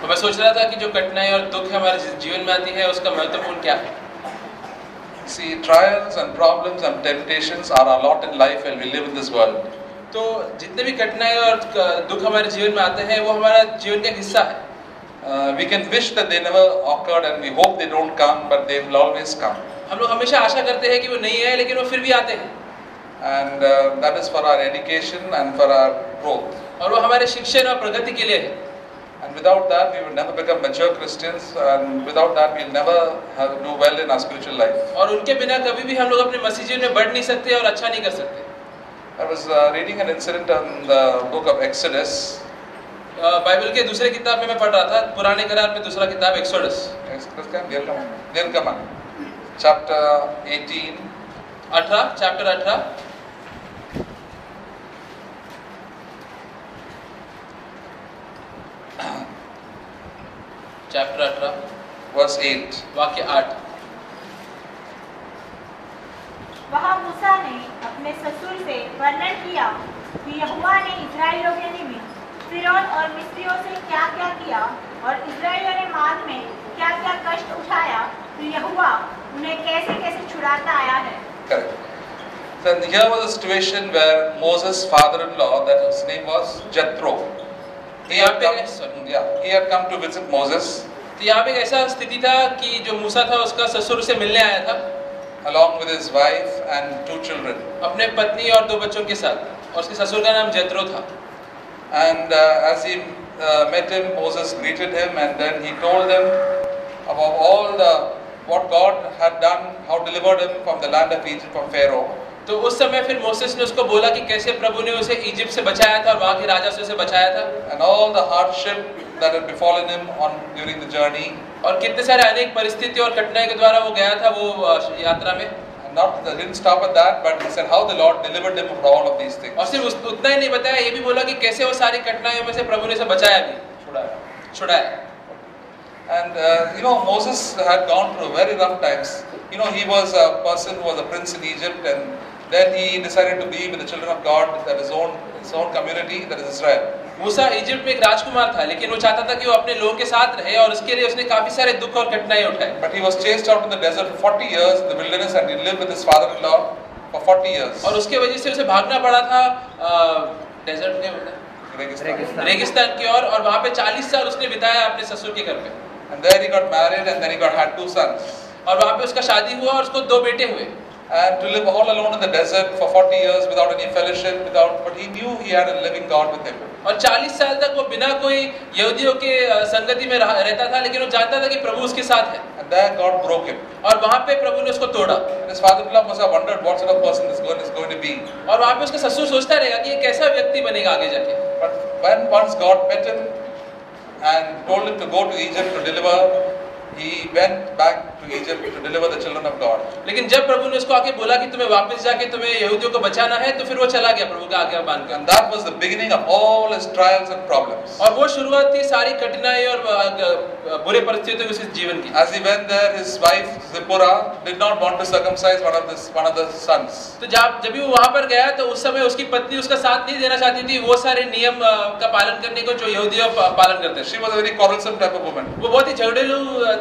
तो मैं सोच रहा था कि जो कठिनाई और दुख हमारे जीवन में आती है उसका महत्वपूर्ण क्या है। See, trials and problems and temptations are a lot in life when we live in this world. तो जितने भी कठिनाई और दुख हमारे जीवन में आते हैं वो हमारा जीवन का हिस्सा है। We can wish that they never occurred and we hope they don't come, but they will always come. हम लोग हमेशा आशा करते हैं कि वो नहीं है लेकिन वो फिर भी आते हैं। And that is for our education and for our growth. और वो हमारे शिक्षण और प्रगति के लिए है। And without that we will never become mature Christians, and without that we will never do well in our spiritual life. और उनके बिना कभी भी हम लोग अपने मसीह जीवन में बढ़ नहीं सकते और अच्छा नहीं कर सकते। I was reading an incident on the book of Exodus. Bible के दूसरे किताब में मैं पढ़ रहा था, पुराने करार में दूसरा किताब exodus. Nirgama, chapter 18. 18, chapter 18. Chapter 18 verse 8. वाक्य 8। वहाँ मूसा ने अपने ससुर से वर्णन किया कि यहोवा ने इस्राएलियों के निमित्त फिरौन और मिस्रियों से क्या-क्या किया और इस्राएलियों ने मार्ग में क्या-क्या कष्ट उठाया, तो यहोवा उन्हें कैसे-कैसे छुड़ाता आया है। Correct. So here was a situation where Moses' father-in-law, that his name was Jethro, he had come to visit Moses. तो यहाँ पे एक ऐसा स्थिति था कि जो मूसा था उसका ससुर से मिलने आया था, along with his wife and 2 children. अपने पत्नी और 2 बच्चों के साथ, और उसके ससुर का नाम जethro था। And as he met him, Moses greeted him, and then he told him about all what God had done, how delivered him from the land of Egypt from Pharaoh. तो उस समय फिर मोसेस ने उसको बोला कि कैसे प्रभु ने उसे इजिप्ट से बचाया था और वहाँ के राजा से उसे बचाया था, and all the hardship that had befallen him during the journey. और कितने सारे अनेक परिस्थितियों और कठिनाई के द्वारा वो गया था वो यात्रा में। Didn't stop at that, but he said how the Lord delivered him from all of these things. और सिर्फ उतना ही नहीं बताया, ये भी बोला कि कैसे वो सारी कठिनाइयों में से प्रभु ने उसे बचाया भी, छुड़ाया। And Moses had gone through very rough times. He was a person who was a prince in Egypt, and then he decided to be with the children of God, that his own community, that is Israel. Musa Egypt में एक राजकुमार था, लेकिन वो चाहता था कि वो अपने लोगों के साथ रहे, और उसके लिए उसने काफी सारे दुख और कठिनाई उठाए। But he was chased out in the desert for 40 years in the wilderness, and he lived with his father-in-law for 40 years. और उसके वजह से उसे भागना पड़ा था डेजर्ट में, रेगिस्तान की ओर, और वहाँ पे 40 साल उसने बिताया अपने ससुर के घर पे। And there he got married, and then he had 2 sons. और वहाँ पे उसका शादी हुआ और उसको 2 बेटे हुए। And to live all alone in the desert for 40 years without any fellowship, but he knew he had a living God with him. और 40 साल तक वो बिना कोई यहूदियों के संगति में रहता था, लेकिन वो जानता था कि प्रभु उसके साथ है। And there God broke him. और वहाँ पे प्रभु ने उसको तोड़ा। And his father-in-law must have wondered what sort of person this girl is going to be. और वहाँ पे उसका ससुर सोचता रहेगा कि ये कैसा व्यक्ति बनेगा आगे जाके। But when once God met him and told him to go to Egypt to deliver, he went back to Egypt to deliver the children of God. लेकिन जब प्रभु ने उसको आके बोला कि तुम्हें वापस जाके तुम्हें यहूदियों को बचाना है, तो फिर वो चला गया प्रभु का आज्ञा मानकर। And that was the beginning of all his trials and problems. और वो शुरुआत थी सारी कठिनाई और बुरे परिस्थितियों की उसके जीवन की। As he went there, his wife Zipporah did not want to circumcise one of the sons. तो जब भी वो वहाँ पर गया तो उस समय उसकी पत्नी उसका साथ नहीं देना चाहती थी वो सारे नियम का पालन करने को जो यहूदियों पालन करते थे। She was a very quarrelsome type of woman. वो बहुत ही झगड़ेलू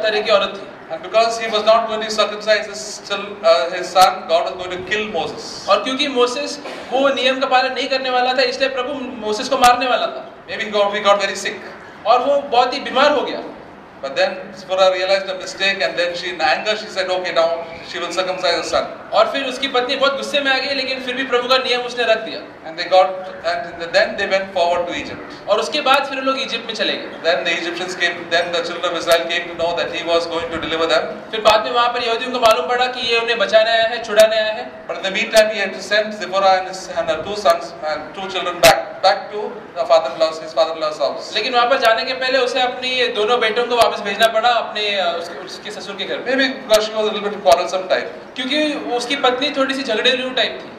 तरह की औरत थी। And because he was not going to circumcise his son, God was going to kill Moses. और क्योंकि मोसेस वो नियम का पालन नहीं करने वाला था, इसलिए प्रभु मोसेस को मारने वाला था। Maybe he got very sick. और वो बहुत ही बीमार हो गया। But then Zipporah realized a mistake, and then in anger she said, "Okay, now she will circumcise her son." और फिर उसकी पत्नी बहुत गुस्से में आ गई, लेकिन फिर भी प्रभु का नियम उसने रख दिया। And then they went forward to Egypt. और उसके बाद फिर लोग इजिप्ट में चले गए। Then the Egyptians came. Then the children of Israel came to know that he was going to deliver them. फिर बाद में वहाँ पर यहूदियों को मालूम पड़ा कि ये उन्हें बचाने आया है, छुड़ाने आया है। But in the meantime, he had to send Zipporah and her 2 sons and 2 children back to his father-in-law's house. लेकिन वहाँ पर जाने के पहले उसे अपनी दोनों बेटों को वापस भेजना पड़ा अपने उसके ससुर के घर। Maybe because she was a little bit quarrelsome type. क्योंकि उसकी पत्नी थोड़ी सी झगड़ेलू टाइप थी।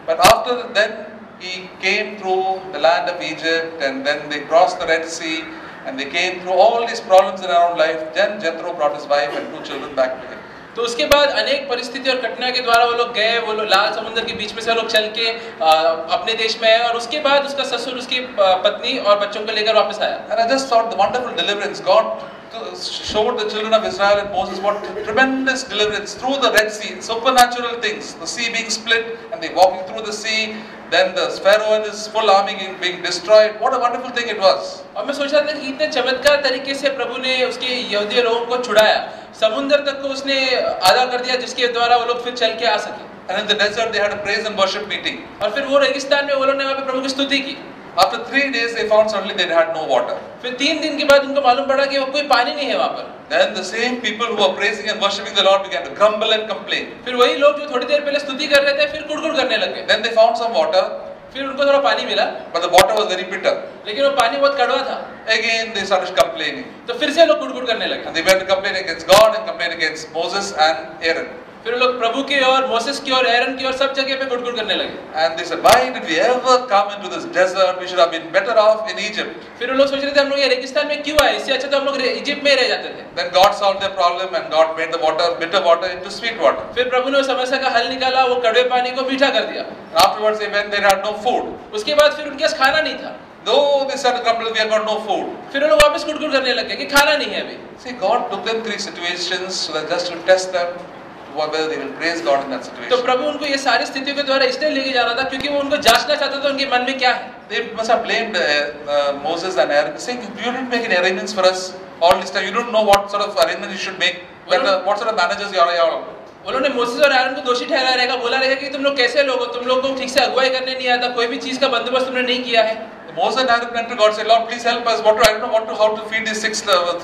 But after then he came through the land of Egypt, and then they crossed the Red Sea, and they came through all these problems in our own life. Then Jethro brought his wife and 2 children back to him. तो उसके बाद अनेक परिस्थिति और कठिनाई के द्वारा वो लोग गए, वो लोग लाल समुद्र के बीच में से लोग चल के अपने देश में आए, और उसके बाद उसका ससुर उसकी पत्नी और बच्चों को लेकर वापस आया। And I just thought the wonderful deliverance God showed the children of Israel and Moses what tremendous deliverance through the Red Sea, supernatural things, the sea being split and they walking through the sea, then the Pharaoh and his full army being destroyed. What a wonderful thing it was. और मैं सोच रहा था कि इतने चमत्कार तरीके से प्रभु ने उसके यहूदी लोगों को छुड़ाया, समुद्र तक को उसने आधा कर दिया जिसके द्वारा वो लोग फिर चल के आ सके। And in the desert they had a praise and worship meeting. और फिर वो रेगिस्तान में वो लोगों ने वहाँ पे प्रभु की स्तुति की। After 3 days they found suddenly they had no water. फिर 3 दिन के बाद उनको मालूम पड़ा कि वो कोई पानी नहीं है वहाँ पर। Then the same people who were praising and worshiping the Lord began to grumble and complain. फिर वही लोग जो थोड़ी देर पहले स्तुति कर रहे थे फिर कुड़कुड़ करने लगे। Then they found some water, फिर उनको थोड़ा पानी मिला, but the water was very bitter. लेकिन वो पानी बहुत कड़वा था। Again they started complaining. तो फिर से लोग कुड़कुड़ करने लगे। And they went to complain against God and complain against Moses and Aaron. फिर लोग प्रभु की और मोसेस की और एरन की और सब जगह पे कुड़कुड़ करने लगे। And they said, why did we ever come into this desert? We should have been better off in Egypt. फिर वो लोग सोच रहे थे हम लोग ये रेगिस्तान में क्यों आए, इससे अच्छा तो हम लोग इजिप्ट में ही रह जाते थे। Then God solved their problem and God made the water, bitter water into sweet water. फिर प्रभु ने उस समस्या का हल निकाला, वो कड़वे पानी को मीठा कर दिया। And afterwards they went, they had no food. उसके बाद फिर उनके पास खाना नहीं था। Though they started grumbling, we have got no food. फिर वो लोग वापस कुड़कुड़ करने लगे कि खाना नहीं है अभी। See, God took them 3 situations so that just to test them whether they will praise God in that तो situation. प्रभु उनको ये सारी स्थितियों के द्वारा इसलिए लेके जा रहा था क्योंकि वो उनको जांचना चाहता था उनके मन में क्या है। They must have blamed Moses and Aaron, saying, "You didn't make any arrangements for us all this time. You don't know what sort of arrangements you should make. What sort of managers you are." उन्होंने Moses और आरोन को दोषी ठहराया रहेगा, बोला रहेगा कि तुम लोग कैसे लोग हो, तुम लोग को ठीक से अगुवाई करने नहीं आता, कोई भी चीज का बंदोबस्त तुमने नहीं किया है। Moses and Aaron went to God, said, "Lord, please help us. I don't know how to feed these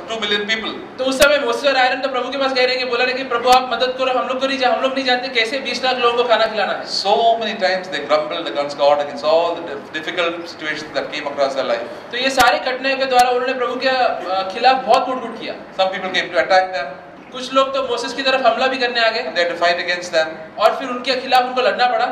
2 million people." तो उस समय मोसेस और आरोन तो प्रभु के पास गए रहेंगे, बोला रहेगा कि प्रभु आप मदद करो, हम लोग नहीं जानते कैसे 20 लाख लोगों को खाना खिलाना है। So many times they grumbled against God, against all the difficult situations that came across their life. तो ये सारे कठिनाइयों के द्वारा उन्होंने प्रभु के खिलाफ बहुत कुड़कुड़ किया। Some people came to attack them. कुछ लोग तो मोसेस की तरफ हमला भी करने आ गए, And they had to fight against them. और फिर उनके खिलाफ उनको लड़ना पड़ा।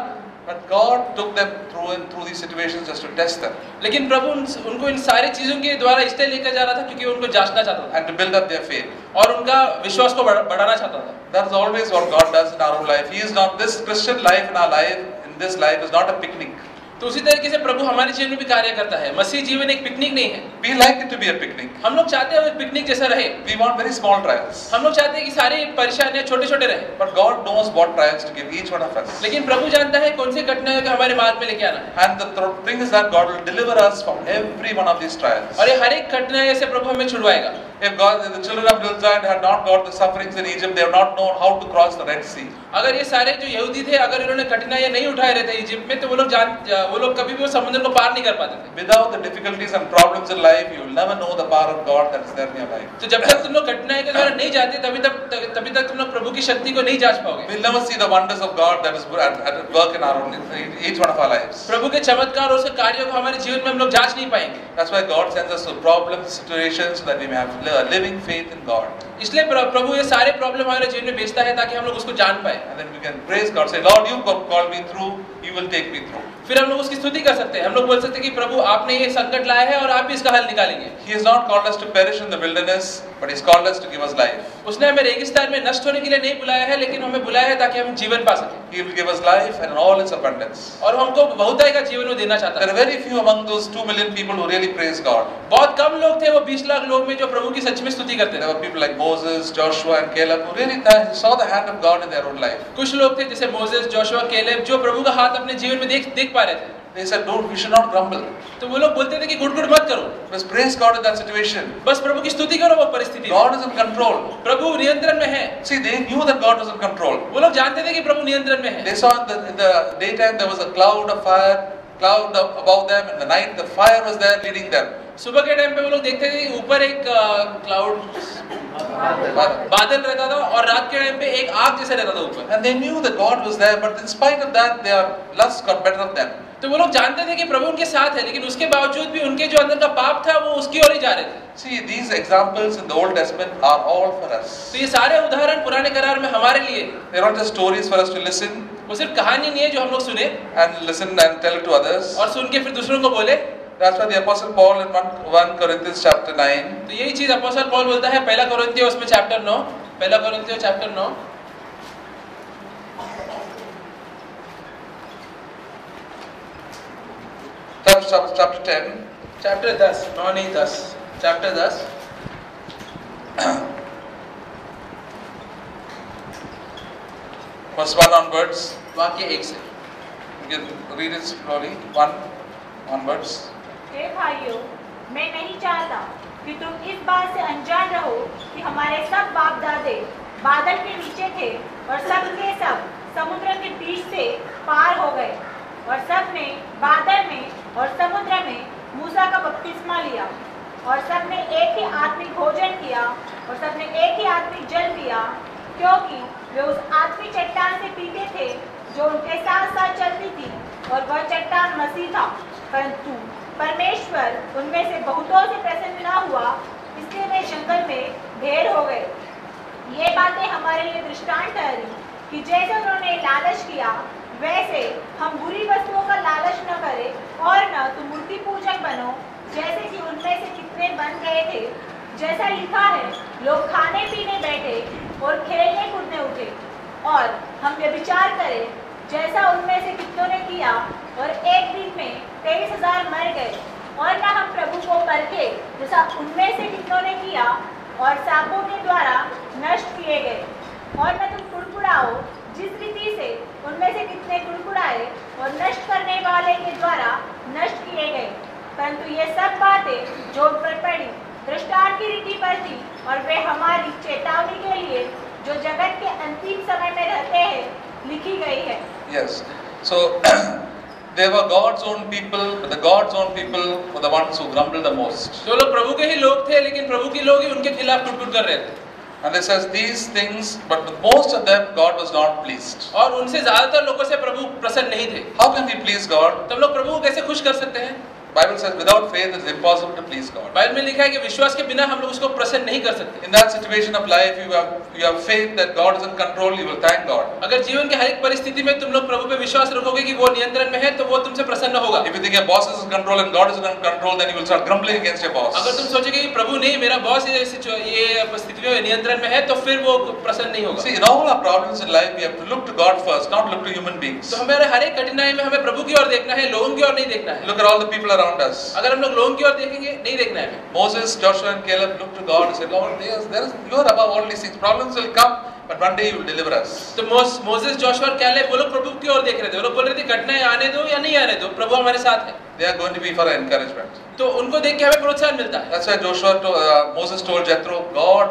But God took them through these situations just to test them लेकिन प्रभु उनको इन सारी चीजों के द्वारा इसलिए लेकर जा रहा था क्योंकि उनको जांचना चाहता था and to build up their faith. और उनका विश्वास को बढ़ाना चाहता था। That is always what God does in our own life. He is not, this Christian life in our life, in this life is not a picnic. तो उसी तरीके से प्रभु हमारे जीवन में भी कार्य करता है। मसीह जीवन एक पिकनिक नहीं है। We like it to be a picnic. हम लोग चाहते हैं वो पिकनिक जैसा रहे। We want very small trials. हम लोग चाहते हैं कि सारी परेशानियां छोटे-छोटे रहे। But God knows what trials to give each one of us. लेकिन प्रभु जानता है कौन सी कठिनाइयों को हमारे मार्ग में लेके आना है। And the thing is that God will deliver us from every one of these trials. और ये हर एक कठिनाई से प्रभु हमें छुड़वाएगा। If the children of Israel had not got the sufferings in Egypt, they have not known how to cross the Red Sea. अगर ये सारे जो यहूदी थे, अगर इन्होंने कठिनाइयां नहीं उठाए रहते इजिप्ट में, तो वो लोग कभी भी वो समुद्र को पार नहीं कर पाते थे। Without the difficulties and problems in life, you will never know the power of God that is there in your life. तो जब तक तुम लोग कठिनाई के द्वारा नहीं जाते, तभी तक तुम लोग प्रभु की शक्ति को नहीं जांच पाओगे। We'll never see the wonders of God that is at work in our own, in each one of our lives. प्रभु के चमत्कार और उसके कार्यों को हमारे जीवन में हम लोग जांच नहीं पाएंगे। That's why God sends us to problems, situations, so that we may have a living faith in God. इसलिए प्रभु ये सारे प्रॉब्लम हमारे जीवन में भेजता है ताकि हम लोग उसको जान पाए। And then we can praise God, say, Lord, you called me through, you will take me through. फिर हम लोग उसकी स्तुति कर सकते हैं। हम लोग बोल सकते हैं कि प्रभु आपने ये संकट लाया है और आप भी इसका हल निकालेंगे। He has not called us to perish in the wilderness, but He's called us to give us life. उसने हमें रेगिस्तान में नष्ट होने के लिए नहीं बुलाया है, लेकिन हमें बुलाया है ताकि हम जीवन पा सकें। He will give us life and in all its abundance. और हमको बहुतायी का जीवन वो देना चाहता There है। are very few among those 2 million people who really praise God. बहुत कम लोग थे वो 20 लाख लोग में जो प्रभु की सच में स्तुति करते There थे। were people like Moses, Joshua, and Caleb who really saw the hand of God in their own life. कुछ लोग थे जैसे मोसेस, जोशुआ, केलेब जो प्रभु का हाथ अपने जीवन में देख पा रहे थे। They said, "Don't, we should not grumble. तो वो लोग बोलते थे कि गुड़ मत करो, Just praise God in that situation. बस प्रभु की स्तुति करो वो परिस्थिति में। God is in control." प्रभु नियंत्रण में है। See, they knew that God was in control. वो लोग जानते थे कि प्रभु नियंत्रण में है। They saw in the daytime there was a cloud of fire, cloud above them. In the night, the fire was there leading them. सुबह के टाइम पे वो लोग देखते थे कि ऊपर एक क्लाउड बादल रहता था और रात के टाइम पे एक आग जैसा रहता था ऊपर। And they knew that God was there, but in spite of that, their lust got better of them. तो वो लोग जानते थे कि प्रभु उनके साथ है, लेकिन उसके बावजूद भी उनके जो अंदर का पाप था वो उसकी ओर ही जा रहे थे। See, these examples in the Old Testament are all for us. तो ये सारे उदाहरण पुराने करार में हमारे लिए, They're not just stories for us to listen वो सिर्फ कहानी नहीं है जो हम लोग सुने and listen and tell it to others. और सुन के फिर दूसरों को बोले। That's why the Apostle Paul in 1 Corinthians chapter 9, तो यही चीज अपोस्तल पौल बोलता है 1 कोरिन्थियों उसमें चैप्टर 9, 1 कोरिन्थियों चैप्टर 9 chapter 10. चैप्टर 10, 9 नहीं 10, चैप्टर 10 verse 1 onwards. वाक्य 1 से। You can read it slowly. 1 onwards. हे भाइयों, मैं नहीं चाहता कि तुम इस बात से अनजान रहो कि हमारे सब बाप दादे बादल के नीचे थे और सब के सब समुद्र के बीच से पार हो गए और सब ने बादल में और समुद्र में मूसा का बपतिस्मा लिया और सब ने एक ही आत्मिक भोजन किया और सब ने एक ही आत्मिक जल पिया, क्योंकि वे उस आत्मिक चट्टान से पीते थे जो उनके साथ साथ चलती थी और वह चट्टान मसीह था। परंतु परमेश्वर उनमें से बहुतों से प्रसन्न न हुआ, इसलिए वे जंगल में ढेर हो गए। ये बातें हमारे लिए दृष्टांत ठहरी कि जैसे उन्होंने लालच किया वैसे हम बुरी वस्तुओं का लालच न करें और न तो मूर्ति पूजक बनो, जैसे कि उनमें से कितने बन गए थे। जैसा लिखा है, लोग खाने पीने बैठे और खेलने कूदने उठे। और हम व्यभिचार करें जैसा उनमें से कितनों ने किया और एक दिन में 23,000 मर गए। और न हम प्रभु को परखे जैसा उनमें से कितनों ने किया और सांपों के द्वारा नष्ट किए गए। और न तुम कुड़कुड़ाओ जिस रीति से उनमें से कितने कुड़कुड़ाए और नष्ट करने वाले के द्वारा नष्ट किए गए। परंतु ये सब बातें जो उन पर पड़ी दृष्टांत की रीति पर थी और वे हमारी चेतावनी के लिए जो जगत के अंतिम समय में रहते हैं लिखी गई है। Yes. So they were God's own people, but the God's own people were the ones who grumbled the most. तो लोग प्रभु के ही लोग थे, लेकिन प्रभु के लोग ही उनके खिलाफ कुटकुट कर रहे थे। And it says these things, but with most of them God was not pleased. और उनसे ज्यादातर लोगों से प्रभु प्रसन्न नहीं थे। How can we please God? तब लोग प्रभु को कैसे खुश कर सकते हैं? Bible says without faith it is impossible to please God. Bible में लिखा है कि विश्वास के बिना हम लोग उसको प्रसन्न नहीं कर सकते। In that situation of life, you have faith that God is in control. You will thank God. अगर जीवन के हर एक परिस्थिति में तुम लोग प्रभु पे विश्वास रखोगे कि वो नियंत्रण में है, तो वो तुमसे प्रसन्न होगा। If you think your boss is in control and God is in control, then you will start grumbling against your boss. अगर तुम सोचोगे कि प्रभु नहीं, मेरा बॉस ये परिस्थितियों में नियंत्रण में है, तो फिर वो प्रसन्न नहीं होगा। See, in all our problems in life, we have to look to God first, not look to human beings. तो हमारे हर एक कठिनाई में हमें प्रभु की ओर देखना है, लोगों की ओर नहीं देखना है। Look at all the people around us. अगर हम लोग लोगों की ओर देखेंगे, नहीं देखना है। Moses, Joshua and Caleb looked to God and said, Lord, you are above all these things. Problems will come, but one day you will deliver us. तो मोसेस, जोशुआ और कैलेब वो लोग प्रभु की ओर देख रहे थे। वो लोग बोल रहे थे कठिनाई आने दो या नहीं आने दो, प्रभु हमारे साथ है। They are going to be for encouragement. तो उनको देख के हमें प्रोत्साहन मिलता है। That's why Moses told Jethro, God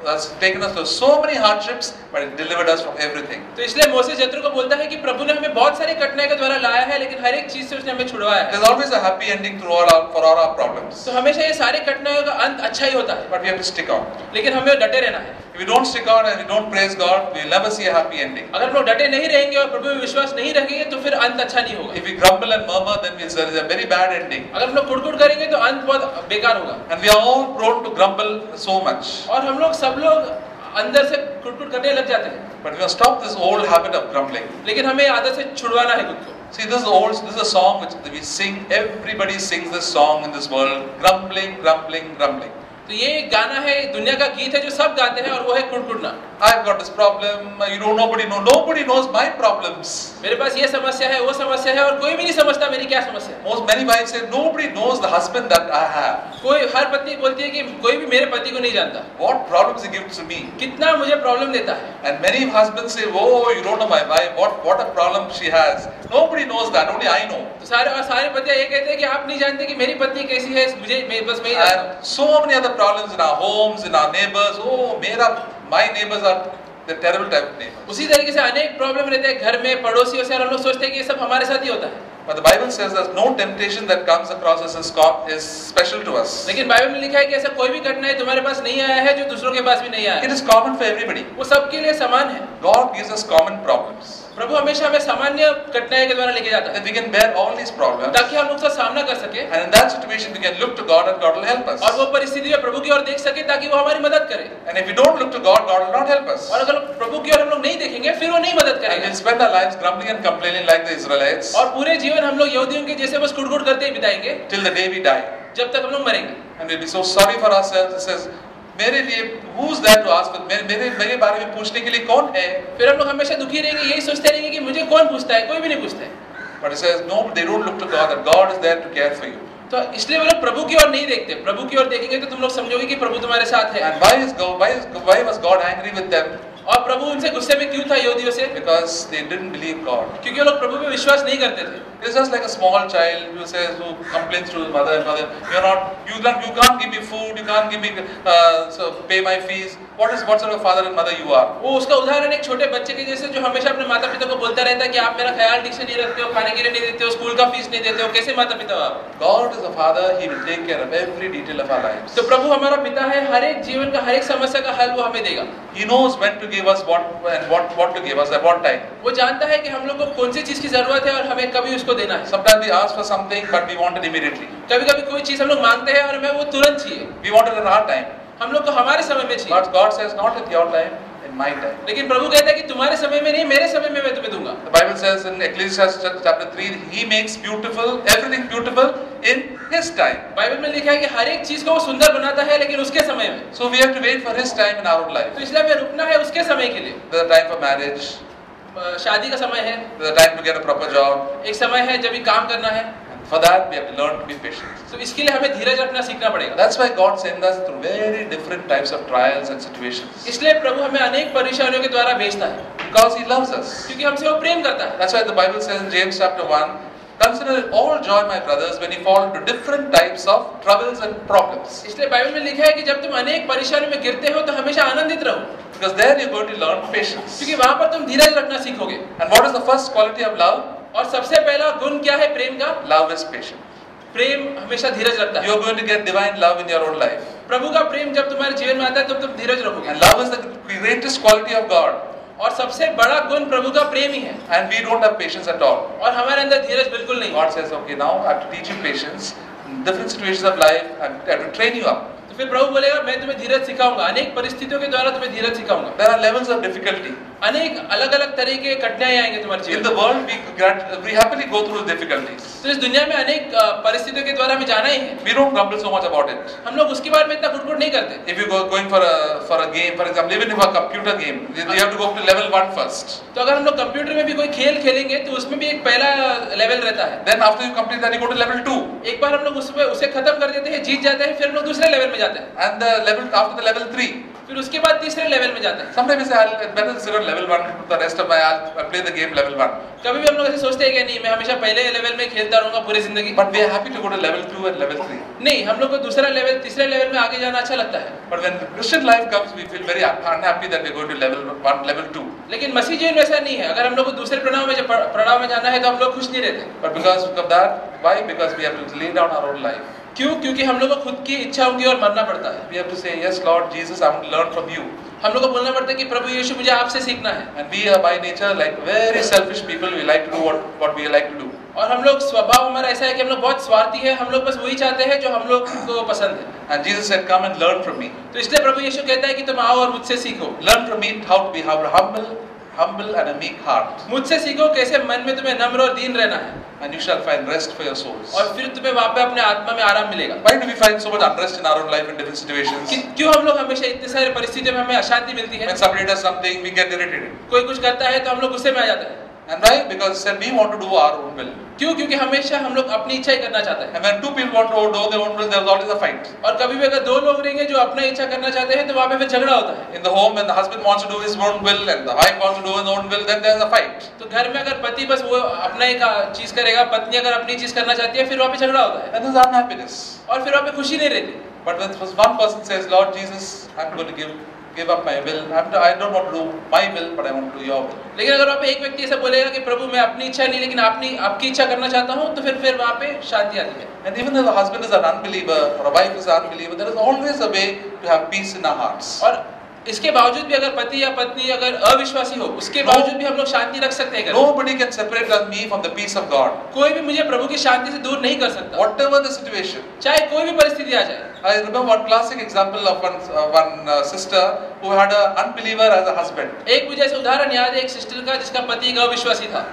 has taken us through so many hardships, but He delivered us from everything. तो इसलिए मोसेस जethro को बोलता है कि प्रभु ने हमें बहुत सारी कठिनाई के द्वारा लाया है, लेकिन हर एक चीज से उसने हमें छुड़वाया है। There's always a happy ending for all our problems. तो हमेशा ये सारी कठिनाइयों का अंत अच्छा ही होता है, But we have to stick on. लेकिन हमें डटे रहना है। If we don't stick on and we don't praise God, we will never see a happy ending. अगर हम लोग डटे नहीं रहेंगे और प्रभु में विश्वास नहीं रखेंगे, तो फिर अंत अच्छा नहीं होगा। If we grumble and murmur, then there is a very bad ending. अगर हम लोग कुड़कुड़ करेंगे तो अंत बहुत बेकार होगा। And we are all prone to grumble so much. और हम लोग सब लोग अंदर से कुड़कुड़ करने लग जाते हैं। But we must stop this old habit of grumbling. लेकिन हमें आदत से छुड़वाना है खुद को। See, this is a song which we sing. Everybody sings this song in this world. Grumbling, grumbling, grumbling. तो ये एक गाना है, दुनिया का गीत है जो सब गाते हैं, और वो है कुड़कुड़ना। I've got this problem. Nobody knows my problems. मेरे पास ये समस्या है, वो समस्या है, और कोई भी नहीं समझता मेरी क्या समस्या है। Many wives say nobody knows the husband that I have. कोई हर पत्नी बोलती है कि कोई भी मेरे पति को नहीं जानता। What problems he gives to me. कितना मुझे प्रॉब्लम देता है। And many husbands say, oh, you don't know my wife. What a problem she has. Nobody knows that. Only I know. तो सारे पति ये कहते हैं कि आप नहीं जानते कि मेरी पत्नी कैसी है, बस मैं ही जानता हूँ। And so many other problems in our homes, in our neighbors. Oh, my neighbors are the terrible type of neighbors. उसी तरीके से अनेक प्रॉब्लम रहते हैं घर में, पड़ोसियों से, और हम लोग सोचते हैं कि ये सब हमारे साथ ही होता है। But the Bible says that no temptation that comes across us is special to us. लेकिन बाइबल में लिखा है कि ऐसा कोई भी कठिनाई तुम्हारे पास नहीं आया है जो दूसरों के पास भी नहीं आया है। It is common for everybody. वो सबके लिए समान है। God gives us common problems. प्रभु हमेशा हमें सामान्य कठिनाई के द्वारा लेके जाता है, That we can bear all these problems. ताकि हम उसका सामना कर सके, And in that situation we can look to God and God will help us. और वो परिस्थिति में प्रभु की ओर देख सके ताकि वो हमारी मदद करे। And if we don't look to God, God will not help us. और अगर प्रभु की ओर हम लोग नहीं देखेंगे, फिर वो नहीं मदद And करेगा। we'll spend our lives grumbling and complaining like the Israelites और पूरे जीवन हम लोग यहूदियों के जैसे बस कुड़कुड़ करते ही बिताएंगे till the day we die. जब तक हम लोग मरेंगे। And we'll be so sorry for ourselves. It says, मेरे लिए who's there to ask? मेरे बारे में पूछने के लिए कौन है? फिर हम लोग हमेशा दुखी रहेंगे, यही सोचते रहेंगे कि मुझे कौन पूछता है, कोई भी नहीं पूछता है। But he says, no, they don't look to God, that God is there to care for you. तो इसलिए वो लोग प्रभु की ओर नहीं देखते। प्रभु की ओर देखेंगे तो तुम लोग समझोगे कि प्रभु तुम्हारे साथ है। And why was God angry with them? और प्रभु उनसे गुस्से में क्यों था यहूदियों से? Because they didn't believe God. क्योंकि वो लोग प्रभु पे विश्वास नहीं करते थे। It's just like a small child who complains to his mother and father, you can't give me food, you can't give me so pay my fees. What sort of father and mother you are? वो उसका उदाहरण एक छोटे बच्चे के जैसे जो हमेशा अपने माता पिता को बोलता रहता है कि आप मेरा ख्याल ठीक से नहीं रखते हो, खाने के लिए नहीं देते हो, स्कूल का फीस नहीं देते हो, कैसे माता पिता हो आप? God is a father, he will take care of every detail of our lives. तो प्रभु हमारा पिता है, हर एक जीवन का हर एक समस्या का हल वो हमें देगा। He knows when to give us what to give us at what time. वो जानता है कि हम लोग को कौन सी चीज की जरूरत है और हमें कभी उसको देना है। Sometimes we ask for something but we want it immediately. कभी-कभी कोई चीज हम लोग मांगते हैं और हमें वो तुरंत चाहिए। We want it at our time. हम लोग को हमारे समय में चाहिए। But God says not at your time, in my time. लेकिन प्रभु कहता है कि तुम्हारे समय में नहीं, मेरे समय में मैं तुम्हें दूंगा। The Bible says in Ecclesiastes chapter 3, He makes everything beautiful in His time. Bible में लिखा है कि हर एक चीज को वो सुंदर बनाता है लेकिन उसके समय में। So we have to wait for His time in our own life. तो इसलिए हमें रुकना है उसके समय के लिए। There's a time for marriage. शादी का समय है। There's a time to get a proper job. एक समय है जब भी काम करना है। For that we have to learn to be patient. तो इसके लिए हमें धीरज रखना सीखना पड़ेगा। That's why God sends us through very different types of trials and situations. इसलिए प्रभु हमें अनेक परेशानियों के द्वारा भेजता है। Because He loves us. क्योंकि हमसे वो प्रेम करता है। That's why the Bible says in James chapter 1, consider it all joy, my brothers, when you fall into different types of troubles and problems. इसलिए बाइबल में लिखा है कि जब तुम अनेक परेशानियों में गिरते हो तो हमेशा आनंदित रहो। Because there you're going to learn patience. क्योंकि वहाँ पर तुम धीरज रखना सीखोगे। And what is the first quality of love? और सबसे पहला गुण क्या है प्रेम का? Love is patient. प्रेम हमेशा धीरज रखता है। You are going to get divine love in your own life. प्रभु का प्रेम जब तुम्हारे जीवन में आता है तो तुम धीरज रखोगे। And love is the greatest quality of God. और सबसे बड़ा गुण प्रभु का प्रेम ही है। And we don't have patience at all. और हमारे अंदर धीरज बिल्कुल नहीं। God says, okay, now I have to teach you patience. In different situations of life, I have to train you up. तो फिर प्रभु बोलेगा मैं तुम्हें धीरज सिखाऊंगा, अनेक परिस्थितियों के द्वारा तुम्हें धीरज सिखाऊंगा। There are levels of difficulty. अनेक अलग-अलग तरह के कठिनाइयां आएंगे तुम्हारे जीवन In the world, we happily go through difficulties. तो इस दुनिया में अनेक परिस्थितियों के द्वारा हमें जाना ही है। We don't grumble so much about it. हम लोग उसके बारे में इतना कुटकुट नहीं करते। If you going for a game, for example, even if a computer game, you have to go up to level 1 first. तो अगर हम लोग कंप्यूटर में भी कोई खेल खेलेंगे तो उसमें भी एक पहला लेवल रहता है। Then after you complete that, you go to level 2. एक बार हम लोग उसे खत्म कर देते हैं, जीत जाते हैं, फिर हम लोग दूसरे लेवल में जाते हैं। And after the level 3. फिर उसके बाद तीसरे लेवल में जाते हैं। Sometimes we say, I'll better sit on level 1 for the rest of my I'll play the game level 1. कभी भी हम लोग ऐसे सोचते हैं कि नहीं मैं हमेशा पहले लेवल में खेलता रहूंगा पूरी जिंदगी। But we are happy to go to level 2 and level 3. नहीं, हम लोग को दूसरा लेवल, तीसरे लेवल में आगे जाना अच्छा लगता है। But when the Christian life comes, we feel very unhappy that we are going to level 1, level 2. लेकिन मसीह जीवन में ऐसा नहीं है। अगर हम लोग को दूसरे प्रणाव में जाना है तो हम लोग खुश नहीं रहते। But because of that, why? Because we have to lay down our own life. क्यों? क्योंकि हम लोग को खुद की इच्छाओं की ओर मरना पड़ता है। We have to say, yes, Lord Jesus, I want to learn from you. हम लोग को बोलना पड़ता है कि प्रभु यीशु मुझे आपसे सीखना है। And we are by nature like very selfish people. We like to do what we like to do. और हम लोग स्वभाव हमारा ऐसा है कि हम लोग बहुत स्वार्थी है। हम लोग बस वही चाहते हैं जो हम लोग को पसंद है। And Jesus said, come and learn from me. तो इसलिए प्रभु यीशु कहता है कि तुम आओ और मुझसे सीखो। Learn from me how to be humble and a meek heart. मुझसे सीखो कैसे मन में तुम्हें नम्र और दीन रहना है। And you shall find rest for your souls. और फिर तुम्हें वहाँ पे अपने आत्मा में आराम मिलेगा। Why do we find so much unrest in our own life in different situations? क्यों हम लोग हमेशा इतने सारे परिस्थितियों में हमें अशांति मिलती है? When somebody does something, we get irritated. कोई कुछ करता है तो हम लोग गुस्से में आ जाते हैं। And why? Because we want to do our own will. क्यों? क्योंकि हमेशा हम लोग अपनी इच्छा ही करना चाहते हैं। And when two people want to do their own will, there's always a fight. और कभी भी अगर दो लोग रहेंगे जो अपना इच्छा करना चाहते हैं तो वहाँ पे फिर झगड़ा होता है। In the home, when the husband wants to do his own will and the wife wants to do his own will, then there's a fight. तो घर में अगर पति बस वो अपना ही चीज करेगा, पत्नी अगर अपनी चीज करना चाहती है, फिर वहाँ पे झगड़ा होता है। And there's unhappiness. और फिर वहाँ पे खुशी नहीं रहती। But when one person says, Lord Jesus, I'm going to give up my will. I don't want to do my will, but I want to do your will. लेकिन अगर वहाँ पे एक व्यक्ति ऐसा बोलेगा कि प्रभु मैं अपनी इच्छा नहीं लेकिन आपकी इच्छा करना चाहता हूँ, तो फिर वहाँ पे शांति आती है। And even if the husband is an unbeliever or a wife is an unbeliever, there is always a way to have peace in our hearts. और इसके बावजूद भी अगर पति या पत्नी अगर अविश्वासी हो, उसके बावजूद भी हम लोग शांति रख सकते हैं। Nobody can separate me from the peace of God. कोई भी मुझे प्रभु की शांति से दूर नहीं कर सकता। Whatever the situation. चाहे कोई भी परिस्थिति आ जाए। I remember one classic example of one sister who had an unbeliever as a husband. एक मुझे ऐसा उदाहरण याद है एक सिस्टर का जिसका पति एक अविश्वासी था।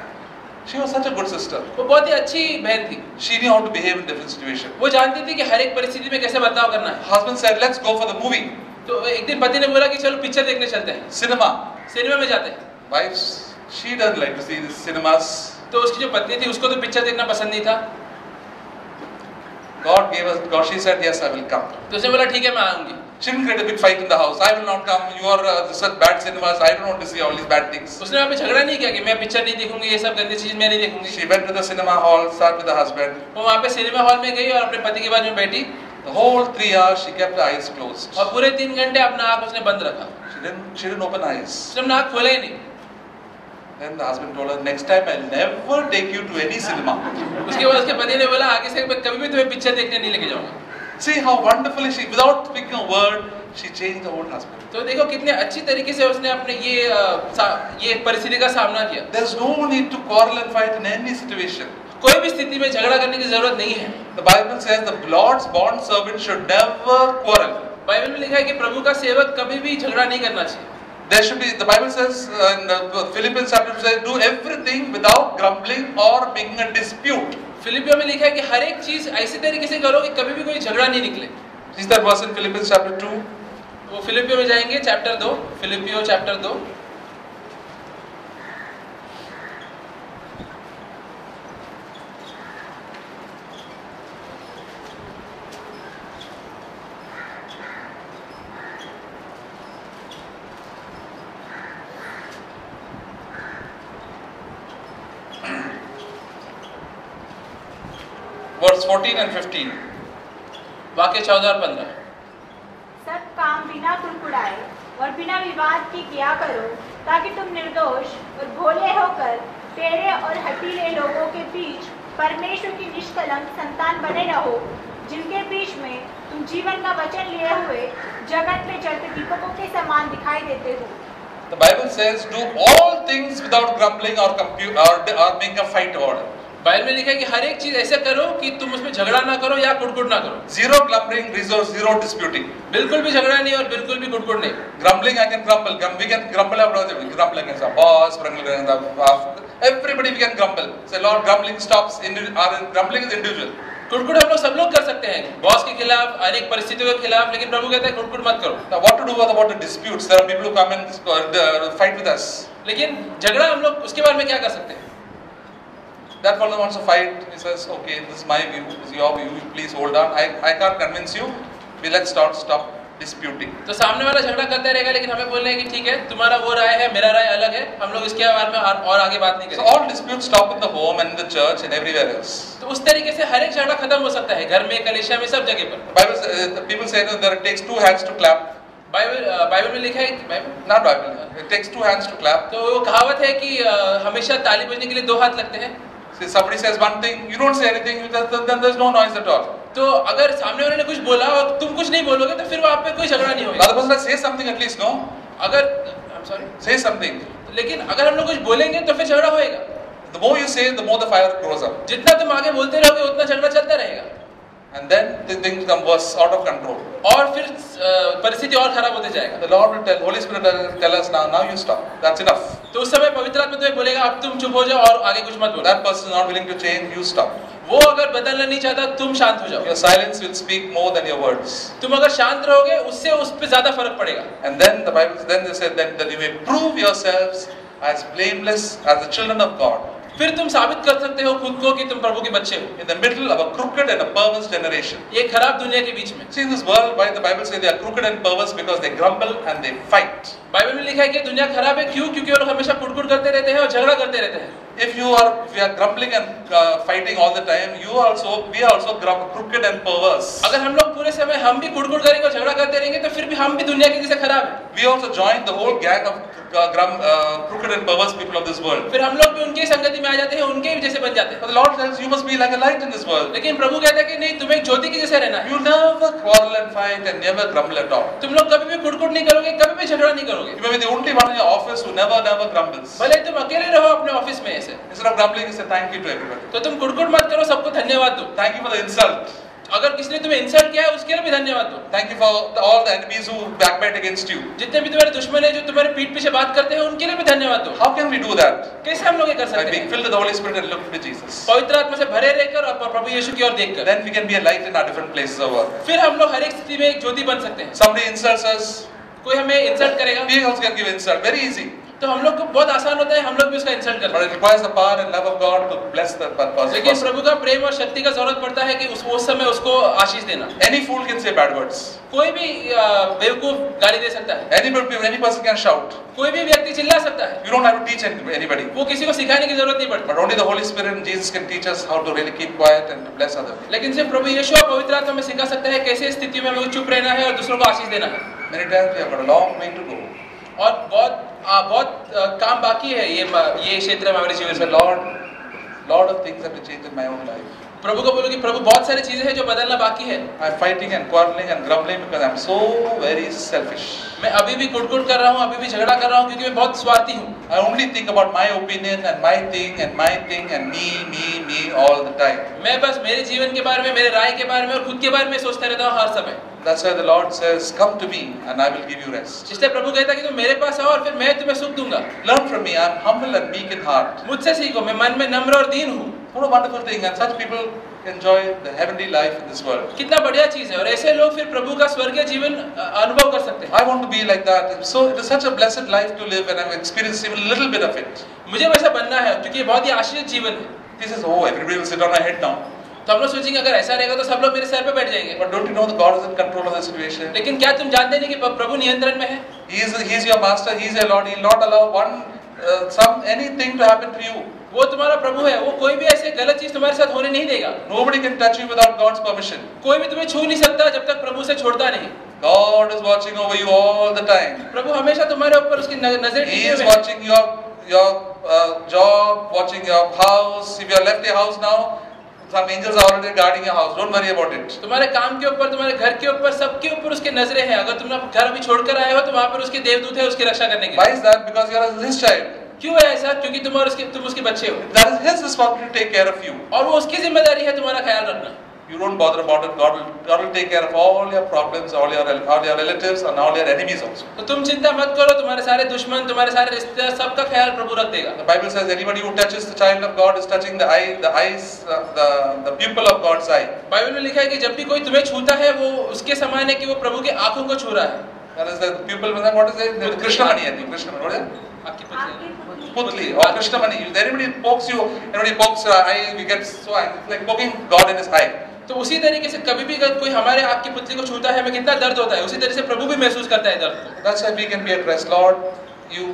She was such a good sister. वो बहुत ही अच्छी बहन थी। She knew how to behave in different situations. वो जानती थी कि हर एक परिस्थिति में कैसे बर्ताव करना है। Husband said, "Let's go for the movie." तो एक दिन पति ने बोला कि चलो पिक्चर देखने चलते हैं। Cinema. सिनेमा में जाते हैं। Wife, she doesn't like to see the cinemas. तो उसकी जो पत्नी थी उसको तो पिक्चर देखना पसंद नहीं था। God, she said, yes, I will come. तो उसने बोला ठीक है मैं आऊंगी। She didn't create a big fight in the house. I will not come. You are such bad cinemas. I don't want to see all these bad things. उसने वहाँ पे झगड़ा नहीं किया कि मैं पिक्चर नहीं देखूंगी, ये सब गंदी चीज मैं नहीं देखूंगी। She went to the cinema hall, sat with the husband. वो वहाँ पे सिनेमा हॉल में गई और अपने पति के बाजू में बैठी। The whole 3 hours she kept her eyes closed. और पूरे 3 घंटे अपना आँख उसने बंद रखा। She didn't open eyes. उसने अपना आँख खोला ही नहीं। Then the husband told her, next time I'll never take you to any cinema. उसके बाद उसके पति ने बोला आगे से मैं कभी भी तुम्हें पिक्चर देखने नहीं लेके जाऊंगा। See how wonderfully she, without speaking a word, she changed the whole husband. तो देखो कितने अच्छी तरीके से उसने अपने ये परिस्थिति का सामना किया। There's no need to quarrel and fight in any situation. कोई भी स्थिति में झगड़ा करने की जरूरत नहीं है। The Bible says the Lord's bond servant should never quarrel. Bible में लिखा है कि प्रभु का सेवक कभी भी झगड़ा नहीं करना चाहिए। There should be, the Bible says in Philippians chapter 2 says, do everything without grumbling or making a dispute. फिलिपियों में लिखा है कि हर एक चीज ऐसे तरीके से करो कि कभी भी कोई झगड़ा नहीं निकले। Is that verse in Philippians chapter 2? वो फिलिपियों में जाएंगे चैप्टर 2, फिलिपियो चैप्टर 2। Verse 14 and 15. वाक्य 14 और 15। सब काम बिना कुड़कुड़ाए और बिना विवाद के किया करो, ताकि तुम निर्दोष और भोले होकर टेढ़े और हठीले लोगों के बीच परमेश्वर की निष्कलंक संतान बने रहो, जिनके बीच में तुम जीवन का वचन लिए हुए जगत में चलते दीपकों के समान दिखाई देते हो। The Bible says, do all things without grumbling or making a fight about it. Bible में लिखा है कि हर एक चीज ऐसा करो कि तुम उसमें झगड़ा ना करो या कुड़कुड़ ना करो। Zero grumbling, zero disputing. बिल्कुल भी झगड़ा नहीं और बिल्कुल भी कुड़कुड़ नहीं। Grumbling, I can grumble. We can grumble about everything. Grumble against our boss, grumble against our everybody we can grumble. Say, Lord, grumbling stops. Grumbling is individual. कुड़कुड़ हम लोग सब लोग कर सकते हैं, बॉस के खिलाफ, अनेक परिस्थितियों के खिलाफ, लेकिन प्रभु कहता है कुड़कुड़ मत करो। Now, what to do about the disputes? There are people who come and fight with us. लेकिन झगड़ा हम लोग उसके बारे में क्या कर सकते हैं? That fellow wants to fight. He says, okay, this is my view, this is your view, please hold on. I can't convince you. Let's stop disputing. तो सामने वाला झगड़ा करता रहेगा, लेकिन हमें बोलना है कि ठीक है, तुम्हारा वो राय है, मेरा राय अलग है, हम लोग इसके बारे में और आगे बात नहीं करेंगे। So all disputes stop in the home and in the church and everywhere else. तो उस तरीके से हर एक झगड़ा खत्म हो सकता है, घर में, कलीसिया में, सब जगह पर। The Bible, people say that it takes 2 hands to clap. Bible में लिखा है, Not Bible. It takes 2 hands to clap. तो वो कहावत है कि हमेशा ताली बजने के लिए 2 हाथ लगते हैं। See, somebody says one thing, you don't say anything, then there's no noise at all. तो अगर सामने वाले ने कुछ बोला और तुम कुछ नहीं बोलोगे तो फिर वहाँ पे कोई झगड़ा नहीं होगा। Other person say something at least, no? अगर I'm sorry, say something. लेकिन अगर हम लोग कुछ बोलेंगे तो फिर झगड़ा होएगा। The more you say, the more the fire grows up. जितना तुम आगे बोलते रहोगे उतना झगड़ा चलता रहेगा। And then the things become worse, out of control. और फिर परिस्थिति और खराब होते जाएगा। The Lord will tell, Holy Spirit will tell us now you stop. That's enough. तो उस समय पवित्र आत्मा तुम्हें बोलेगा अब तुम चुप हो जाओ और आगे कुछ मत बोलो। That person is not willing to change, you stop. वो अगर बदलना नहीं चाहता तुम शांत हो जाओ। Your silence will speak more than your words. तुम अगर शांत रहोगे उससे उस पे ज्यादा फर्क पड़ेगा। And then the Bible, then they said that you may prove yourselves as blameless as the children of God. फिर तुम साबित कर सकते हो खुद को कि तुम प्रभु के बच्चे हो। In the middle of a crooked and a perverse generation. ये खराब दुनिया के बीच में। See, in this world, why the Bible says they are crooked and perverse because they grumble and they fight. Bible में लिखा है कि दुनिया खराब है क्यों? क्योंकि वो लोग हमेशा कुड़कुड़ करते रहते हैं और झगड़ा करते रहते हैं। If we are grumbling and fighting all the time, we are also crooked and perverse. अगर हम लोग पूरे समय हम भी कुड़कुड़ करेंगे और झगड़ा करते रहेंगे तो फिर भी हम भी दुनिया के जैसे खराब हैं। We also join the whole gang of crooked and perverse people of this world. फिर हम लोग भी उनकी संगति में आ जाते हैं, उनके जैसे बन जाते हैं। But the Lord says you must be like a light in this world. लेकिन प्रभु कहता है कि नहीं, तुम्हें एक ज्योति के जैसे रहना है। You never quarrel and fight and never grumble at all. तुम लोग कभी भी कुड़कुड़ नहीं करोगे, कभी भी झगड़ा नहीं करोगे। You may be the only one in your office who never grumbles. भले तुम अकेले रहो अपने ऑफिस में ऐसे। Instead of grumbling, you say thank you to everybody. तो तुम कुड़कुड़ मत करो, सबको धन्यवाद दो। Thank you for the insult. अगर किसी ने तुम्हें इंसल्ट किया है उसके लिए भी धन्यवाद दो। Thank you for all the enemies who backbite against you. जितने भी तुम्हारे दुश्मन हैं जो तुम्हारे पीठ पीछे बात करते हैं उनके लिए भी धन्यवाद दो। How can we do that? कैसे हम लोग ये कर By सकते being हैं? filled with the Holy Spirit and looking to Jesus. पवित्र आत्मा से भरे रहकर और प्रभु यीशु की ओर देखकर। Then we can be a light in our different places of work. फिर हम लोग हर एक स्थिति में एक ज्योति बन सकते हैं। Somebody insults us, कोई हमें इंसल्ट करेगा we also can give insult. Very easy. तो हम लोग को बहुत आसान होता है, हम लोग भी उसका इंसल्ट करते But हैं। it requires the power and love of God to bless the लेकिन person. प्रभु का प्रेम और शक्ति का जरूरत पड़ता है कि उस समय उसको आशीष देना। Any fool can say bad words. कोई भी बेवकूफ गाली दे सकता है, Any person can shout. कोई भी व्यक्ति चिल्ला सकता है, You don't have to teach anybody. वो किसी को सिखाने की जरूरत नहीं पड़ती। But only the Holy Spirit and Jesus can teach us how to really keep quiet and to bless others. लेकिन सिर्फ प्रभु यीशु और पवित्र आत्मा हमें सिखा सकता है कैसे स्थितियों में हमें चुप रहना है और दूसरों को आशीष देना है। Many times we have got a long way to go. और बहुत काम बाकी है ये क्षेत्र में हमारे जीवन Say, में। Lord of things have to change in my own life. प्रभु को बोलो कि प्रभु बहुत सारी चीजें हैं जो बदलना बाकी है। I'm fighting and quarreling and grumbling because I'm so very selfish. मैं अभी भी कुट कर रहा हूँ, अभी भी झगड़ा कर रहा हूँ क्योंकि मैं बहुत स्वार्थी हूँ। I only think about my opinion and my thing and me all the time. मैं बस मेरे जीवन के बारे में, मेरे राय के बारे में और खुद के बारे में सोचता रहता हूँ हर समय। That's why the Lord says, come to me and I will give you rest. इसलिए प्रभु कहता है कि तुम मेरे पास आओ और फिर मैं तुम्हें सुख दूंगा। Learn from me, I'm humble and meek in heart. मुझसे सीखो, मैं मन में नम्र और दीन हूँ। What a wonderful thing, and such people enjoy the heavenly life in this world. कितना बढ़िया चीज है, और ऐसे लोग फिर प्रभु का स्वर्गीय जीवन अनुभव कर सकते हैं। I want to be like that. So it is such a blessed life to live, and I've experienced even a little bit of it. मुझे वैसा बनना है क्योंकि ये बहुत ही आशीर्वाद जीवन है। He says, oh, everybody will sit on my head now. तो हम लोग सोचेंगे अगर ऐसा रहेगा तो सब लोग मेरे सर पे बैठ जाएंगे। But don't you know that God is in control of the situation? लेकिन क्या तुम जानते नहीं कि प्रभु नियंत्रण में है? He is your master. He is your Lord. He will not allow anything to happen to you. वो तुम्हारा प्रभु है, वो कोई भी ऐसे गलत चीज तुम्हारे साथ होने नहीं देगा। Nobody can touch you without God's permission. कोई भी तुम्हें छू नहीं सकता जब तक प्रभु से छोड़ता नहीं। God is watching over you all the time. प्रभु हमेशा तुम्हारे ऊपर उसकी नजर He टिकी is हुई है। watching your job, watching your house. If you have left your house now, some angels are already guarding your house. Don't worry about it. तुम्हारे काम के ऊपर, तुम्हारे घर के ऊपर, सबके ऊपर उसके नजरें हैं। अगर तुमने घर अभी छोड़कर आए हो तो वहां पर उसके देवदूत है उसकी रक्षा करने के Why लिए। is that? Because you are His child. क्यों है ऐसा? क्योंकि तुम उसके बच्चे हो That is His responsibility to take care of you. और वो उसकी जिम्मेदारी है तुम्हारा ख्याल रखना। You don't bother about it. God will take care of all your problems, all your relatives, and all your enemies also. तो तुम चिंता मत करो, तुम्हारे सारे दुश्मन, तुम्हारे सारे रिश्तेदार, सबका ख्याल प्रभु रख देगा। The Bible says anybody who touches the child of God is touching the pupil of God's eye. Bible में लिखा है कि जब भी कोई तुम्हें छूता है वो उसके समान है कि वो प्रभु के आंखों को छू रहा है। That is the pupil. What is it? Krishnamani, I think. Krishnamani. What is it? आपकी पुत्री। Putli or Krishnamani. If anybody pokes you, anybody pokes your eye, we get so angry. It's like poking God in his eye. तो उसी तरीके से कभी भी अगर कोई हमारे आँख की पुतली को छूता है हमें कितना दर्द होता है, उसी तरह से प्रभु भी महसूस करता है दर्द को। That's why we can be at rest. Lord, you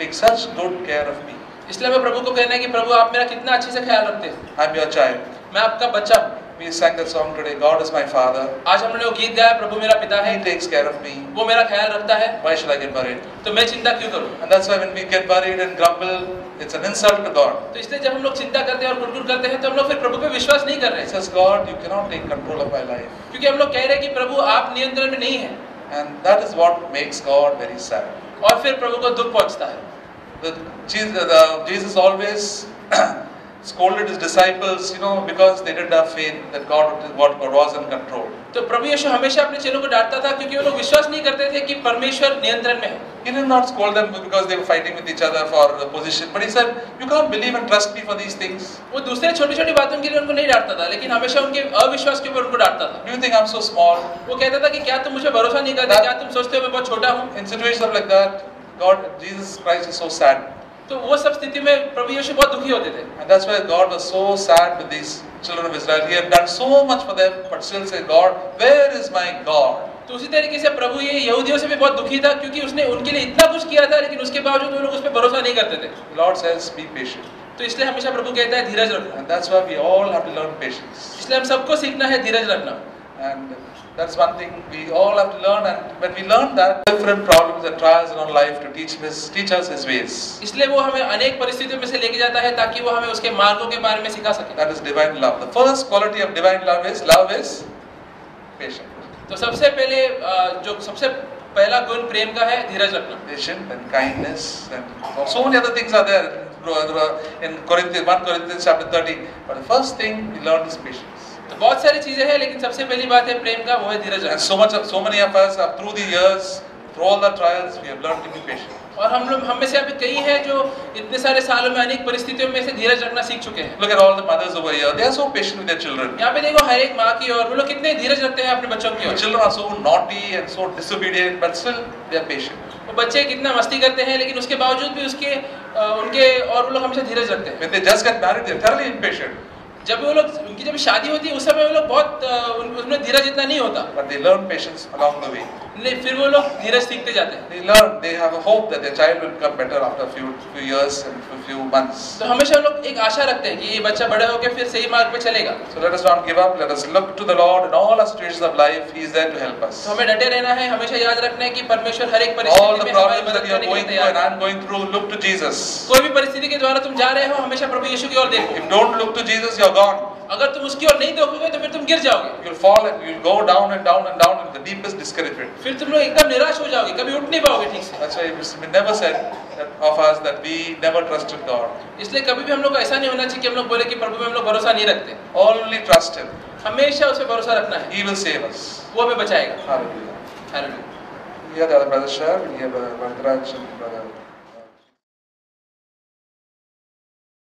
take such good care of me. इसलिए मैं प्रभु को कहना है कि प्रभु आप मेरा कितना अच्छे से ख्याल रखते हैं। I'm your child. मैं आपका बच्चा हूँ। We sang that song today. God is my father. आज हमने वो गीत गाया, प्रभु मेरा पिता है, He takes care of me. वो मेरा ख्याल रखता है, Why should I get worried? तो मैं चिंता क्यों करूँ? And that's why when we get worried and grumble, it's an insult to God. तो इसलिए जब हम लोग चिंता करते हैं और गुड़गुड़ करते हैं तो हम लोग फिर प्रभु पे विश्वास नहीं कर रहे It हैं, says, God, you cannot take control of my life. क्योंकि हम लोग कह रहे हैं कि प्रभु आप नियंत्रण में नहीं हैं, And that is what makes God very sad. और फिर प्रभु को दुख पहुंचता है। Jesus always scolded his disciples, because they didn't have faith that God was in control. तो प्रभु यीशु हमेशा अपने चेलों को डांटता था क्योंकि वो लोग विश्वास नहीं करते थे कि परमेश्वर नियंत्रण में है। He did not scold them because they were fighting with each other for the position, but he said, you can't believe and trust me for these things. वो दूसरे छोटी-छोटी बातों के लिए उनको नहीं डांटता था, लेकिन हमेशा उनके अविश्वास के ऊपर उनको डांटता था। Do you think I'm so small? वो कहता था कि क्या तुम मुझे भरोसा नहीं करते, क्या तुम सोचते हो मैं बहुत छोटा हूँ? In situations like that, Jesus Christ is so sad. तो वो सब स्थिति में प्रभु यीशु बहुत दुखी होते थे। And that's why God was so sad with these children of Israel. He had done so much for them, but still said, God, where is my God? तो उसी तरीके से प्रभु ये यहूदियों से भी बहुत दुखी था क्योंकि उसने उनके लिए इतना कुछ किया था, लेकिन उसके बावजूद वो लोग उस पर भरोसा नहीं करते थे। The Lord says, be patient. तो इसलिए हमेशा प्रभु कहता है धीरज रखो। And that's why we all have to learn patience. इसलिए हम सबको सीखना है धीरज रखना। And that's one thing we all have to learn. And when we learn that, different problems and trials in our life to teach us His ways. इसलिए वो हमें अनेक परिस्थितियों में से लेके जाता है ताकि वो हमें उसके मार्गों के बारे में सिखा सके। That is divine love. The first quality of divine love is patient. तो सबसे पहले जो सबसे पहला गुण प्रेम का है धीरज रखना। Patient and kindness and so many other things are there in 1 Corinthians chapter 13. But the first thing we learn is patience. तो बहुत सारी चीजें हैं, लेकिन सबसे पहली बात है प्रेम का, वो है धीरज And रखना। so many of us through the years, through all the trials, we have learned to be patient. और हम में से अभी कई हैं जो इतने सारे सालों में अनेक परिस्थितियों में से धीरज रखना सीख चुके हैं। Look at all the mothers over here. They are so patient with their children. यहाँ पे देखो हर एक माँ की और वो लोग कितने धीरज रखते हैं अपने बच्चों की The ore. children are so naughty and so disobedient, but still they are patient. वो वो बच्चे कितना मस्ती करते हैं, लेकिन उसके बावजूद भी उनके और वो लोग हमेशा धीरज रखते हैं। When they just get married, they're thoroughly impatient. जब वो लोग उनकी जब शादी होती है उस समय वो लोग बहुत उनमें धीरज इतना नहीं होता, But they learn patience along the way. नहीं फिर वो लोग धीरज सीखते जाते हैं। They learn, they have a hope that their child will become better after a few years and a few months. तो हमेशा वो लोग एक आशा रखते हैं कि ये बच्चा बड़े होकर फिर सही मार्ग पे चलेगा। So let us not give up. Let us look to the Lord in all our situations of life. He is there to help us. तो हमें डटे रहना है, हमेशा याद रखना है कि परमेश्वर हर एक All परिस्थिति the में हमारी problems मदद that you are करने के going लिए through तैयार and I है। am going through, look to Jesus. कोई भी परिस्थिति के द्वारा तुम जा रहे हो, हमेशा प्रभु यीशु की ओर देखो। If you don't look to Jesus, you're gone. अगर तुम उसकी ओर नहीं देखोगे तो फिर तुम गिर जाओगे, You'll fall and you'll go down and down and down into the deepest discouragement. फिर तुम लोग एकदम निराश हो जाओगे, कभी उठ नहीं पाओगे ठीक से। That's why it's been never said that of us that we never trusted God. इसलिए कभी भी हम लोग को ऐसा नहीं होना चाहिए कि हम लोग बोले कि प्रभु में हम लोग भरोसा नहीं रखते। Only trust Him. हमेशा उसे भरोसा रखना है, He will save us. वो हमें बचाएगा। Hallelujah. Hallelujah. We have the other brother share. We have Brother Raj and Brother